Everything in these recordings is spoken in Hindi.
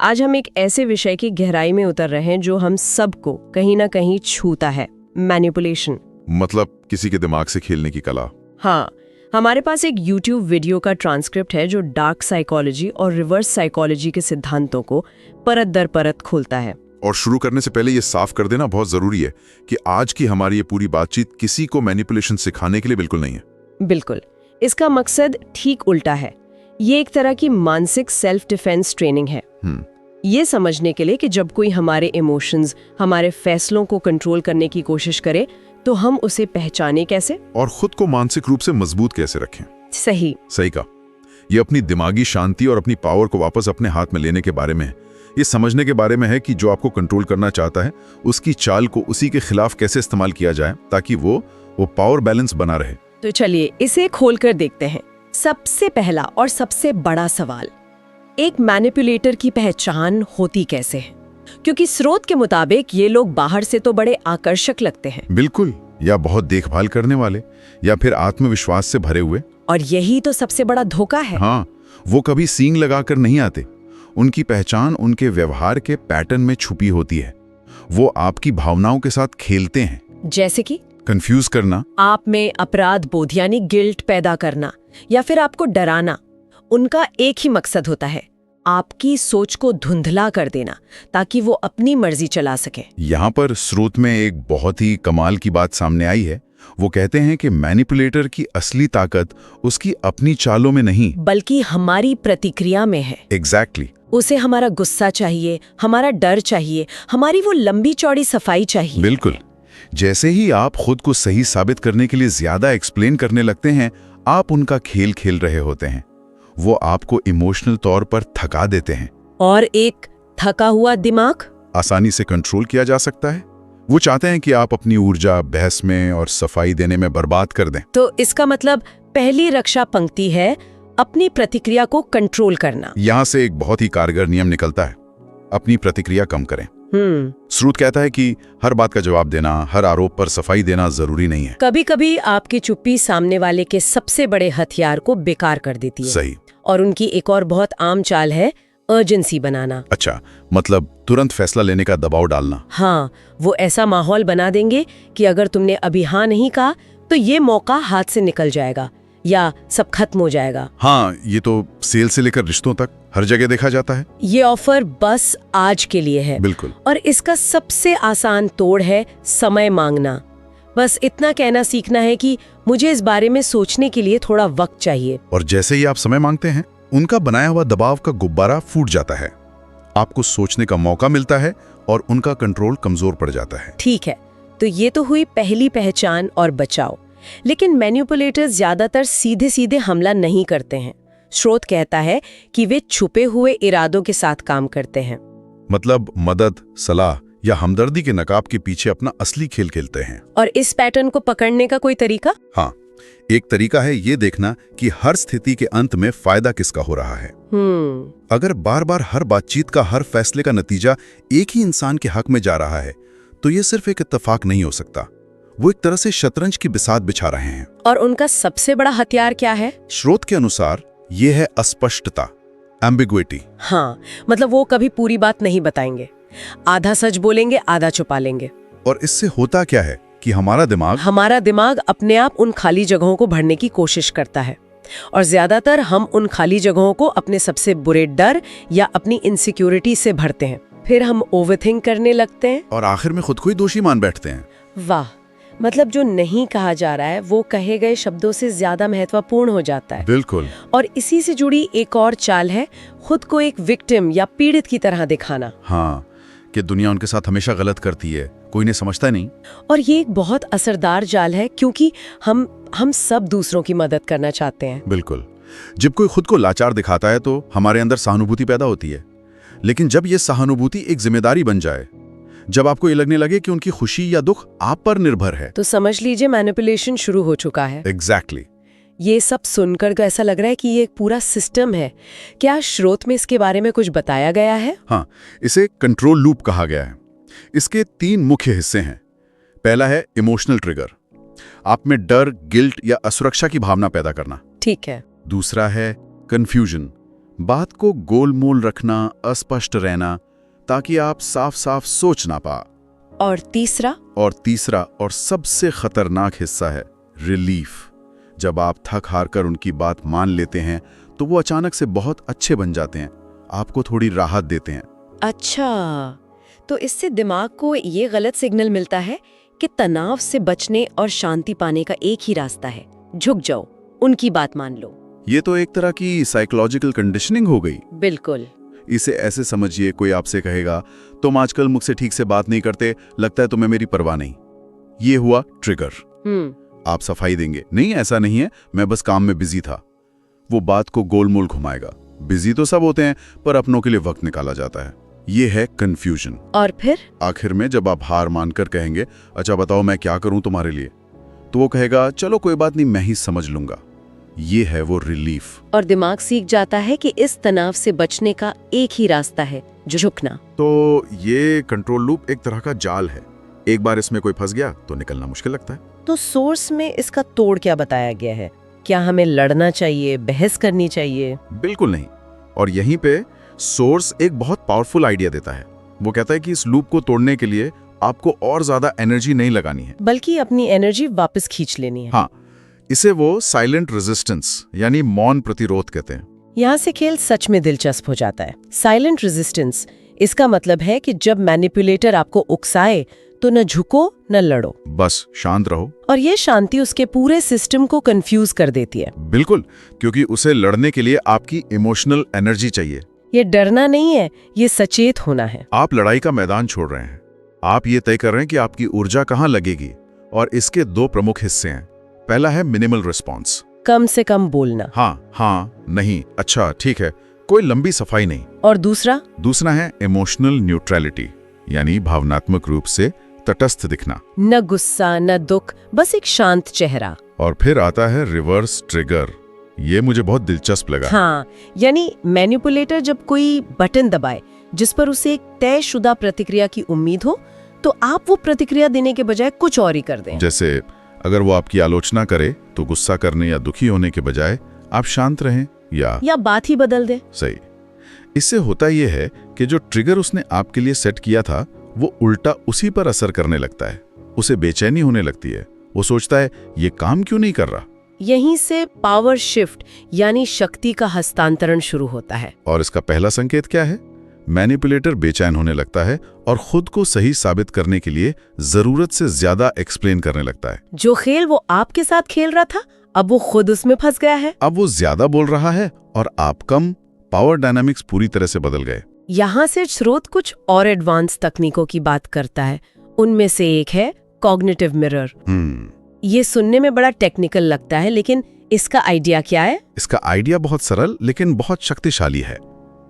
आज हम एक ऐसे विषय की गहराई में उतर रहे हैं जो हम सबको कहीं ना कहीं छूता है, मैनिपुलेशन। मतलब किसी के दिमाग से खेलने की कला। हाँ, हमारे पास एक YouTube वीडियो का ट्रांसक्रिप्ट है जो डार्क साइकोलॉजी और रिवर्स साइकोलॉजी के सिद्धांतों को परत दर परत खोलता है। और शुरू करने से पहले ये साफ कर देना बहुत जरूरी है कि आज की हमारी ये पूरी बातचीत किसी को मैनिपुलेशन सिखाने के लिए बिल्कुल नहीं है। बिल्कुल, इसका मकसद ठीक उल्टा है। ये एक तरह की मानसिक सेल्फ डिफेंस ट्रेनिंग है। ये समझने के लिए कि जब कोई हमारे इमोशंस, हमारे फैसलों को कंट्रोल करने की कोशिश करे तो हम उसे पहचाने कैसे और खुद को मानसिक रूप से मजबूत कैसे रखें। सही कहा। ये अपनी दिमागी शांति और अपनी पावर को वापस अपने हाथ में लेने के बारे में है। ये समझने के बारे में है कि जो आपको कंट्रोल करना चाहता है उसकी चाल को उसी के खिलाफ कैसे इस्तेमाल किया जाए ताकि वो पावर बैलेंस बना रहे। तो चलिए इसे खोलकर देखते हैं। सबसे पहला और सबसे बड़ा सवाल, एक मैनिपुलेटर की पहचान होती कैसे है? क्योंकि स्रोत के मुताबिक ये लोग बाहर से तो बड़े आकर्षक लगते हैं। बिल्कुल, या बहुत देखभाल करने वाले, या फिर आत्मविश्वास से भरे हुए। और यही तो सबसे बड़ा धोखा है। हाँ, वो कभी सींग लगाकर नहीं आते। उनकी पहचान उनके व्यवहार के पैटर्न में छुपी होती है। वो आपकी भावनाओं के साथ खेलते हैं। जैसे कि कंफ्यूज करना, आप में अपराध बोध यानी गिल्ट पैदा करना, या फिर आपको डराना। उनका एक ही मकसद होता है, आपकी सोच को धुंधला कर देना ताकि वो अपनी मर्जी चला सके। यहाँ पर स्रोत में एक बहुत ही कमाल की बात सामने आई है। वो कहते हैं कि मैनिपुलेटर की असली ताकत उसकी अपनी चालों में नहीं बल्कि हमारी प्रतिक्रिया में है। एग्जैक्टली। उसे हमारा गुस्सा चाहिए, हमारा डर चाहिए, हमारी वो लंबी चौड़ी सफाई चाहिए। बिल्कुल। जैसे ही आप खुद को सही साबित करने के लिए ज्यादा एक्सप्लेन करने लगते हैं, आप उनका खेल खेल रहे होते हैं। वो आपको इमोशनल तौर पर थका देते हैं। और एक थका हुआ दिमाग आसानी से कंट्रोल किया जा सकता है। वो चाहते हैं कि आप अपनी ऊर्जा बहस में और सफाई देने में बर्बाद कर दें। तो इसका मतलब पहली रक्षा पंक्ति है अपनी प्रतिक्रिया को कंट्रोल करना। यहाँ से एक बहुत ही कारगर नियम निकलता है, अपनी प्रतिक्रिया कम करें। स्रोत कहता है कि हर बात का जवाब देना, हर आरोप पर सफाई देना जरूरी नहीं है। कभी कभी आपकी चुप्पी सामने वाले के सबसे बड़े हथियार को बेकार कर देती है। सही। और उनकी एक और बहुत आम चाल है अर्जेंसी बनाना। अच्छा, मतलब तुरंत फैसला लेने का दबाव डालना। हाँ, वो ऐसा माहौल बना देंगे कि अगर तुमने अभी हाँ नहीं कहा तो ये मौका हाथ से निकल जाएगा या सब खत्म हो जाएगा। हाँ, ये तो सेल से लेकर रिश्तों तक हर जगह देखा जाता है। ये ऑफर बस आज के लिए है। बिल्कुल। और इसका सबसे आसान तोड़ है समय मांगना। बस इतना कहना सीखना है कि मुझे इस बारे में सोचने के लिए थोड़ा वक्त चाहिए। और जैसे ही आप समय मांगते हैं, उनका बनाया हुआ दबाव का गुब्बारा फूट जाता है। आपको सोचने का मौका मिलता है और उनका कंट्रोल कमजोर पड़ जाता है। ठीक है, तो ये तो हुई पहली पहचान और बचाव। लेकिन मैनिपुलेटर्स ज्यादातर सीधे सीधे हमला नहीं करते हैं। स्रोत कहता है कि वे छुपे हुए इरादों के साथ काम करते हैं। मतलब मदद, सलाह या हमदर्दी के नकाब के पीछे अपना असली खेल खेलते हैं। और इस पैटर्न को पकड़ने का कोई तरीका? हाँ, एक तरीका है ये देखना कि हर स्थिति के अंत में फायदा किसका हो रहा है। अगर बार बार हर बातचीत का, हर फैसले का नतीजा एक ही इंसान के हक में जा रहा है तो ये सिर्फ एक इत्तेफाक नहीं हो सकता। वो एक तरह से शतरंज की बिसात बिछा रहे हैं। और उनका सबसे बड़ा हथियार क्या है? स्रोत के अनुसार ये है अस्पष्टता, एम्बिग्विटी। हाँ, मतलब वो कभी पूरी बात नहीं बताएंगे, आधा सच बोलेंगे, आधा छुपा लेंगे। और इससे होता क्या है कि हमारा दिमाग अपने आप उन खाली जगहों को भरने की कोशिश करता है। और ज्यादातर हम उन खाली जगहों को अपने सबसे बुरे डर या अपनी इनसिक्योरिटी से भरते हैं। फिर हम ओवरथिंक करने लगते हैं और आखिर में खुद को ही दोषी मान बैठते हैं। वाह, मतलब जो नहीं कहा जा रहा है वो कहे गए शब्दों से ज्यादा महत्वपूर्ण हो जाता है। बिल्कुल। और इसी से जुड़ी एक और चाल है खुद को एक विक्टिम या पीड़ित की तरह दिखाना। हाँ, कि दुनिया उनके साथ हमेशा गलत करती है, कोई ने समझता नहीं। और ये एक बहुत असरदार जाल है क्योंकि हम सब दूसरों की मदद करना चाहते हैं। बिल्कुल। जब कोई खुद को लाचार दिखाता है तो हमारे अंदर सहानुभूति पैदा होती है। लेकिन जब ये सहानुभूति एक जिम्मेदारी बन जाए, जब आपको ये लगने लगे कि उनकी खुशी या दुख आप पर निर्भर है, तो समझ लीजिए मैनिपुलेशन शुरू हो चुका है। एग्जैक्टली। ये सब सुनकर ऐसा लग रहा है कि ये एक पूरा सिस्टम है। क्या स्रोत में इसके बारे में कुछ बताया गया है? हाँ, इसे कंट्रोल लूप कहा गया है। इसके 3 मुख्य हिस्से हैं। पहला है इमोशनल ट्रिगर, आप में डर, गिल्ट या असुरक्षा की भावना पैदा करना। ठीक है। दूसरा है कंफ्यूजन, बात को गोलमोल रखना, अस्पष्ट रहना, ताकि आप साफ साफ सोच ना पा। और तीसरा और सबसे खतरनाक हिस्सा है रिलीफ। जब आप थक हार कर उनकी बात मान लेते हैं तो वो अचानक से बहुत अच्छे बन जाते हैं, आपको थोड़ी राहत देते हैं। अच्छा, तो इससे दिमाग को ये गलत सिग्नल मिलता है कि तनाव से बचने और शांति पाने का एक ही रास्ता है, झुक जाओ, उनकी बात मान लो। ये तो एक तरह की साइकोलॉजिकल कंडीशनिंग हो गई। बिल्कुल। इसे ऐसे समझिए, कोई आपसे कहेगा तुम आजकल मुझसे ठीक से बात नहीं करते, लगता है तुम्हें मेरी परवाह नहीं। ये हुआ ट्रिगर। आप सफाई देंगे, नहीं ऐसा नहीं है, मैं बस काम में बिजी था। वो बात को गोलमोल घुमाएगा। बिजी तो सब होते हैं, पर अपनों के लिए वक्त निकाला जाता है। ये है कंफ्यूजन। और फिर आखिर में जब आप हार मानकर कहेंगे, अच्छा बताओ मैं क्या करूं तुम्हारे लिए, तो वो कहेगा चलो कोई बात नहीं, मैं ही समझ लूंगा। ये है वो रिलीफ। और दिमाग सीख जाता है कि इस तनाव से बचने का एक ही रास्ता है, झुकना। तो ये कंट्रोल लूप एक तरह का जाल है। एक बार इसमें कोई फंस गया तो निकलना मुश्किल लगता है। तो सोर्स में इसका तोड़ क्या बताया गया है? क्या हमें लड़ना चाहिए, बहस करनी चाहिए? बिल्कुल नहीं। और यहीं पे सोर्स एक बहुत पावरफुल आइडिया देता है। वो कहता है कि इस लूप को तोड़ने के लिए आपको और ज्यादा एनर्जी नहीं लगानी है, बल्कि अपनी एनर्जी वापस खींच लेनी है। हाँ, इसे वो साइलेंट रेजिस्टेंस यानी मौन प्रतिरोध कहते हैं। यहाँ से खेल सच में दिलचस्प हो जाता है। साइलेंट रेजिस्टेंस, इसका मतलब है कि जब मैनिपुलेटर आपको उकसाए तो न झुको न लड़ो, बस शांत रहो। और ये शांति उसके पूरे सिस्टम को कंफ्यूज कर देती है। बिल्कुल, क्योंकि उसे लड़ने के लिए आपकी इमोशनल एनर्जी चाहिए। ये डरना नहीं है, ये सचेत होना है। आप लड़ाई का मैदान छोड़ रहे हैं, आप ये तय कर रहे हैं कि आपकी ऊर्जा कहाँ लगेगी। और इसके दो प्रमुख हिस्से हैं। पहला है मिनिमल रिस्पॉन्स, कम से कम बोलना। हाँ, नहीं, अच्छा, ठीक है, कोई लंबी सफाई नहीं। और दूसरा है इमोशनल न्यूट्रलिटी, यानी भावनात्मक रूप से तटस्थ दिखना, न गुस्सा न दुख, बस एक शांत चेहरा। और फिर आता है रिवर्स ट्रिगर। ये मुझे बहुत दिलचस्प लगा। हाँ, यानी मैनिपुलेटर जब कोई बटन दबाए जिस पर उसे एक तयशुदा प्रतिक्रिया की उम्मीद हो, तो आप वो प्रतिक्रिया देने के बजाय कुछ और ही कर दें। जैसे अगर वो आपकी आलोचना करे तो गुस्सा करने या दुखी होने के बजाय आप शांत रहें या बात ही बदल दे। सही। इससे होता यह है कि जो ट्रिगर उसने आपके लिए सेट किया था वो उल्टा उसी पर असर करने लगता है। उसे बेचैनी होने लगती है, वो सोचता है ये काम क्यों नहीं कर रहा। यहीं से पावर शिफ्ट यानी शक्ति का हस्तांतरण शुरू होता है। और इसका पहला संकेत क्या है? मैनिपुलेटर बेचैन होने लगता है और खुद को सही साबित करने के लिए जरूरत से ज्यादा एक्सप्लेन करने लगता है। जो खेल वो आपके साथ खेल रहा था, अब वो खुद उसमें फंस गया है। अब वो ज्यादा बोल रहा है और आप कम। पावर डायनामिक्स पूरी तरह से बदल गए। यहाँ से स्रोत कुछ और एडवांस तकनीकों की बात करता है। उनमें से एक है कॉग्निटिव मिरर। ये सुनने में बड़ा टेक्निकल लगता है, लेकिन इसका आइडिया क्या है? इसका आइडिया बहुत सरल लेकिन बहुत शक्तिशाली है।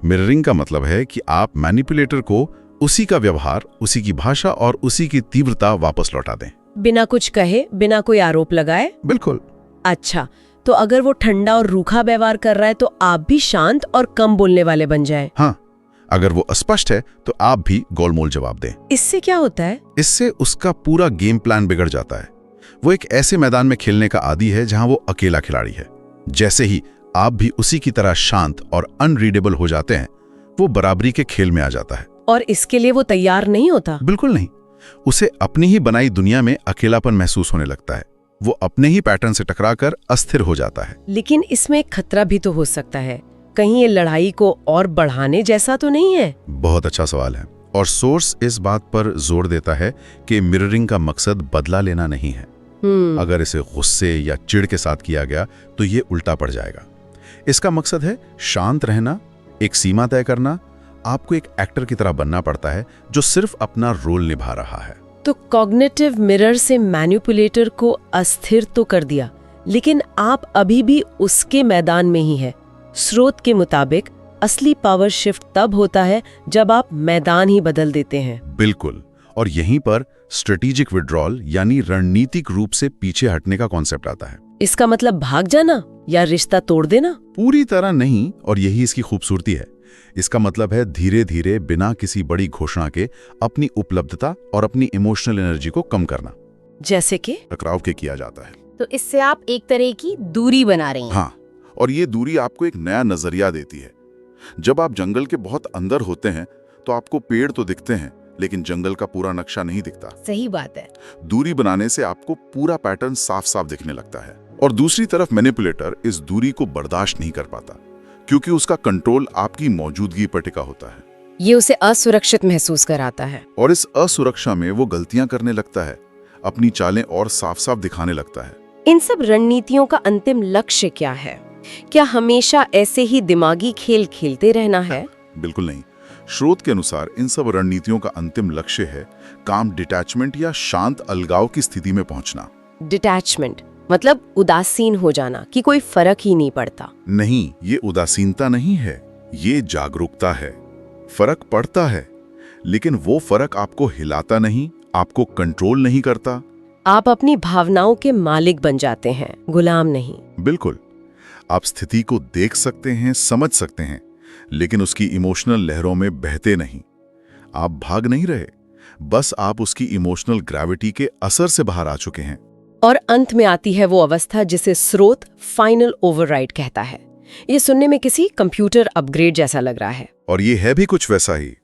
मिररिंग का मतलब है कि आप मैनिपुलेटर को उसी का व्यवहार, उसी की भाषा और उसी की तीव्रता वापस लौटा दें, बिना कुछ कहे, बिना कोई आरोप लगाए। बिल्कुल। अच्छा, तो अगर वो ठंडा और रूखा व्यवहार कर रहा है तो आप भी शांत और कम बोलने वाले बन जाएं। हाँ, अगर वो अस्पष्ट है तो आप भी गोलमोल जवाब दें। इससे क्या होता है? इससे उसका पूरा गेम प्लान बिगड़ जाता है। वो एक ऐसे मैदान में खेलने का आदी है जहां वो अकेला खिलाड़ी है। जैसे ही आप भी उसी की तरह शांत और अनरीडेबल हो जाते हैं, वो बराबरी के खेल में आ जाता है। और इसके लिए वो तैयार नहीं होता? बिल्कुल नहीं। उसे अपनी ही बनाई दुनिया में अकेलापन महसूस होने लगता है। वो अपने ही पैटर्न से टकराकर अस्थिर हो जाता है। लेकिन इसमें एक खतरा भी तो हो सकता है। कहीं ये लड़ाई को और बढ़ाने जैसा तो नहीं है? बहुत अच्छा सवाल है। और सोर्स इस बात पर जोर देता है कि मिररिंग का मकसद बदला लेना नहीं है। अगर इसे गुस्से या चिढ़ के साथ किया गया तो ये उल्टा पड़ जाएगा। इसका मकसद है शांत रहना, एक सीमा तय करना। आपको एक एक्टर की तरह बनना पड़ता है जो सिर्फ अपना रोल निभा रहा है। तो कॉग्निटिव मिरर से मैनिपुलेटर को अस्थिर तो कर दिया, लेकिन आप अभी भी उसके मैदान में ही है। स्रोत के मुताबिक असली पावर शिफ्ट तब होता है जब आप मैदान ही बदल देते हैं। बिल्कुल। और यहीं पर स्ट्रेटेजिक विड्रॉल यानी रणनीतिक रूप से पीछे हटने का कॉन्सेप्ट आता है। इसका मतलब भाग जाना या रिश्ता तोड़ देना? पूरी तरह नहीं, और यही इसकी खूबसूरती है। इसका मतलब है धीरे धीरे बिना किसी बड़ी घोषणा के अपनी उपलब्धता और अपनी इमोशनल एनर्जी को कम करना। जैसे कि टकराव के किया जाता है। तो इससे आप एक तरह की दूरी बना रही हैं। हाँ, और ये दूरी आपको एक नया नजरिया देती है। जब आप जंगल के बहुत अंदर होते हैं तो आपको पेड़ तो दिखते हैं, लेकिन जंगल का पूरा नक्शा नहीं दिखता। सही बात है। दूरी बनाने से आपको पूरा पैटर्न साफ साफ दिखने लगता है। और दूसरी तरफ मैनिपुलेटर इस दूरी को बर्दाश्त नहीं कर पाता, क्योंकि उसका कंट्रोल आपकी मौजूदगी पर टिका होता है। ये उसे असुरक्षित महसूस कराता है। और इस असुरक्षा में वो गलतियां करने लगता है, अपनी चालें और साफ साफ दिखाने लगता है। इन सब रणनीतियों का अंतिम लक्ष्य क्या है? क्या हमेशा ऐसे ही दिमागी खेल खेलते रहना है? बिल्कुल नहीं। स्रोत के अनुसार इन सब रणनीतियों का अंतिम लक्ष्य है काम डिटैचमेंट या शांत अलगाव की स्थिति में पहुंचना। डिटैचमेंट मतलब उदासीन हो जाना कि कोई फर्क ही नहीं पड़ता। नहीं, ये उदासीनता नहीं है, ये जागरूकता है। फर्क पड़ता है, लेकिन वो फर्क आपको हिलाता नहीं, आपको कंट्रोल नहीं करता। आप अपनी भावनाओं के मालिक बन जाते हैं, गुलाम नहीं। बिल्कुल। आप स्थिति को देख सकते हैं, समझ सकते हैं, लेकिन उसकी इमोशनल लहरों में बहते नहीं। आप भाग नहीं रहे, बस आप उसकी इमोशनल ग्रेविटी के असर से बाहर आ चुके हैं। और अंत में आती है वो अवस्था जिसे स्रोत फाइनल ओवरराइड कहता है। ये सुनने में किसी कंप्यूटर अपग्रेड जैसा लग रहा है। और ये है भी कुछ वैसा ही।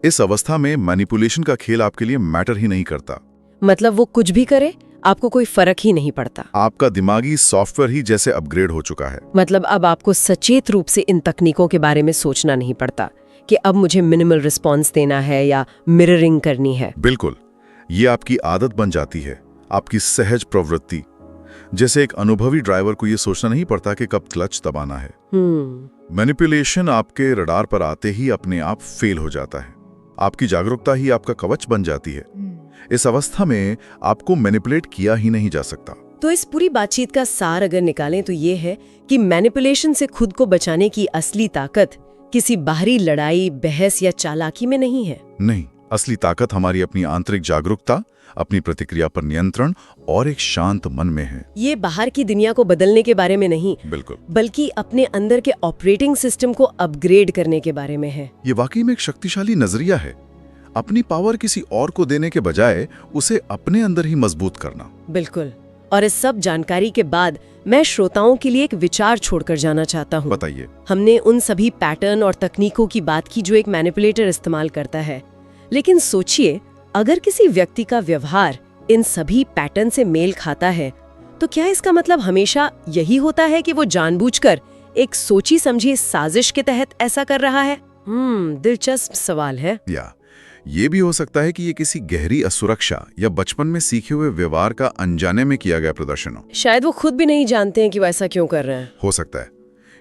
इस अवस्था में मैनिपुलेशन का खेल आपके लिए मैटर ही नहीं करता। मतलब वो कुछ भी करे, आपको कोई फर्क ही नहीं पड़ता। आपका दिमागी सॉफ्टवेयर ही जैसे अपग्रेड हो चुका है। मतलब अब आपको सचेत रूप से इन तकनीकों के बारे में सोचना नहीं पड़ता कि अब मुझे मिनिमल रिस्पॉन्स देना है या मिररिंग करनी है। बिल्कुल, ये आपकी आदत बन जाती है, आपकी सहज प्रवृत्ति। जैसे एक अनुभवी ड्राइवर को ये सोचना नहीं पड़ता कि कब क्लच दबाना है। मैनिपुलेशन आपके रडार पर आते ही अपने आप फेल हो जाता है। आपकी जागरूकता ही आपका कवच बन जाती है। इस अवस्था में आपको मैनिपुलेट किया ही नहीं जा सकता। तो इस पूरी बातचीत का सार अगर निकालें तो ये है कि मैनिपुलेशन से खुद को बचाने की असली ताकत किसी बाहरी लड़ाई, बहस या चालाकी में नहीं है। नहीं, असली ताकत हमारी अपनी आंतरिक जागरूकता, अपनी प्रतिक्रिया पर नियंत्रण और एक शांत मन में है। ये बाहर की दुनिया को बदलने के बारे में नहीं, बिल्कुल, बल्कि अपने अंदर के ऑपरेटिंग सिस्टम को अपग्रेड करने के बारे में है। ये वाकई में एक शक्तिशाली नजरिया है। अपनी पावर किसी और को देने के बजाय उसे अपने अंदर ही मजबूत करना। बिल्कुल। और इस सब जानकारी के बाद मैं श्रोताओं के लिए एक विचार छोड़कर जाना चाहता हूँ। बताइए। हमने उन सभी पैटर्न और तकनीकों की बात की जो एक मैनिपुलेटर इस्तेमाल करता है, लेकिन सोचिए अगर किसी व्यक्ति का व्यवहार इन सभी पैटर्न से मेल खाता है, तो क्या इसका मतलब हमेशा यही होता है कि वो जानबूझकर एक सोची समझी साजिश के तहत ऐसा कर रहा है? दिलचस्प सवाल है। या ये भी हो सकता है कि ये किसी गहरी असुरक्षा या बचपन में सीखे हुए व्यवहार का अनजाने में किया गया प्रदर्शन हो। शायद वो खुद भी नहीं जानते हैं कि वो ऐसा क्यों कर रहे हैं। हो सकता है।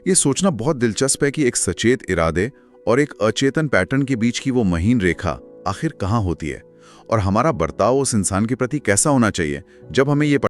ये सोचना बहुत दिलचस्प है कि एक सचेत इरादे और एक अचेतन पैटर्न के बीच की वो महीन रेखा आखिर कहाँ होती है, और हमारा बर्ताव उस इंसान के प्रति कैसा होना चाहिए जब हमें ये